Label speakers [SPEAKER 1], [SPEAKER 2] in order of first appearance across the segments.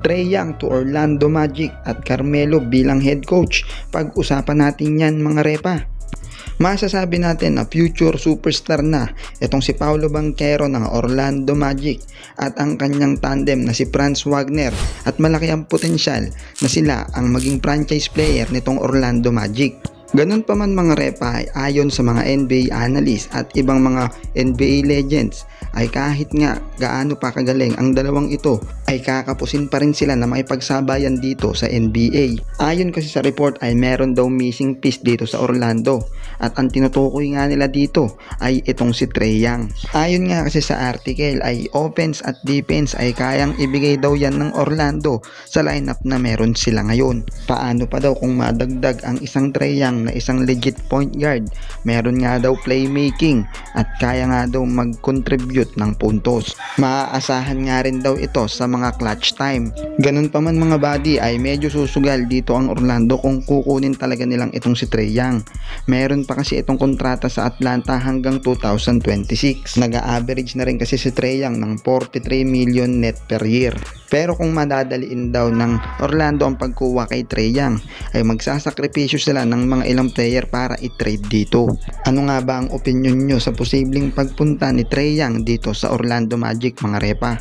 [SPEAKER 1] Trae Young to Orlando Magic at Carmelo bilang head coach. Pag-usapan natin yan mga repa. Masasabi natin na future superstar na itong si Paolo Banchero ng Orlando Magic at ang kanyang tandem na si Franz Wagner, at malaki ang potensyal na sila ang maging franchise player nitong Orlando Magic. Ganun pa man mga repa, ayon sa mga NBA analyst at ibang mga NBA legends, ay kahit nga gaano pa kagaling ang dalawang ito, ay kakapusin pa rin sila na makipagsabayan dito sa NBA. Ayon kasi sa report ay meron daw missing piece dito sa Orlando, at ang tinutukoy nga nila dito ay itong si Trae Young. Ayon nga kasi sa article ay offense at defense ay kayang ibigay daw yan ng Orlando sa lineup na meron sila ngayon. Paano pa daw kung madagdag ang isang Trae Young na isang legit point guard? Meron nga daw playmaking at kaya nga daw mag-contribute ng puntos. Maaasahan nga rin daw ito sa mga clutch time. Ganun pa man mga buddy, ay medyo susugal dito ang Orlando kung kukunin talaga nilang itong si Trae Young. Meron pa kasi itong kontrata sa Atlanta hanggang 2026. Nag-a-average na rin kasi si Trae Young ng 43 million net per year. Pero kung madadaliin daw ng Orlando ang pagkuha kay Trae Young, ay magsasakripisyo sila ng mga ilang player para i-trade dito. Ano nga ba ang opinion nyo sa posibleng pagpunta ni Trae Young dito sa Orlando Magic mga repa?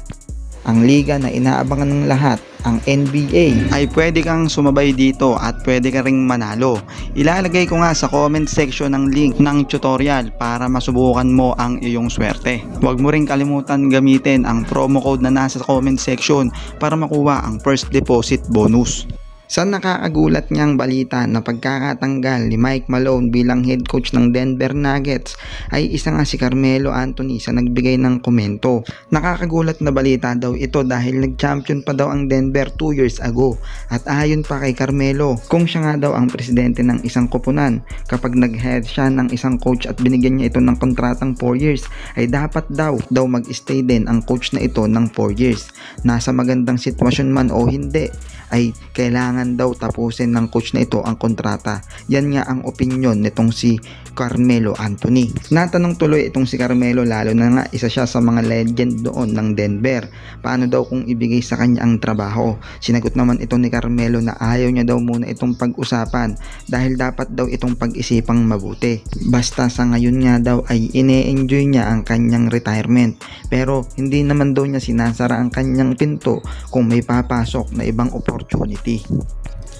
[SPEAKER 1] Ang liga na inaabangan ng lahat, ang NBA, ay pwede kang sumabay dito at pwede ka ring manalo. Ilalagay ko nga sa comment section ng link ng tutorial para masubukan mo ang iyong swerte. Huwag mo ring kalimutan gamitin ang promo code na nasa comment section para makuha ang first deposit bonus. Sa nakakagulat niyang balita na pagkakatanggal ni Mike Malone bilang head coach ng Denver Nuggets, ay isa nga si Carmelo Anthony sa nagbigay ng komento. Nakakagulat na balita daw ito dahil nag-champion pa daw ang Denver 2 years ago, at ayon pa kay Carmelo, kung siya nga daw ang presidente ng isang koponan, kapag nag-head siya ng isang coach at binigyan niya ito ng kontratang 4 years, ay dapat daw mag-stay din ang coach na ito ng 4 years. Nasa magandang sitwasyon man o hindi, ay kailangan daw tapusin ng coach na ito ang kontrata. Yan nga ang opinion nitong si Carmelo Anthony. Natanong tuloy itong si Carmelo, lalo na nga isa siya sa mga legend doon ng Denver, paano daw kung ibigay sa kanya ang trabaho. Sinagot naman ito ni Carmelo na ayaw niya daw muna itong pag-usapan dahil dapat daw itong pag-isipang mabuti. Basta sa ngayon nga daw ay ine-enjoy niya ang kanyang retirement, pero hindi naman daw niya sinasara ang kanyang pinto kung may papasok na ibang opportunity.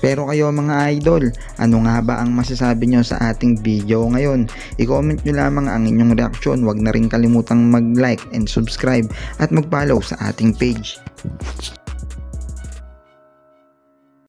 [SPEAKER 1] Pero kayo mga idol, ano nga ba ang masasabi nyo sa ating video ngayon? I-comment nyo lamang ang inyong reaksyon. Huwag na rin kalimutang mag-like and subscribe at mag-follow sa ating page.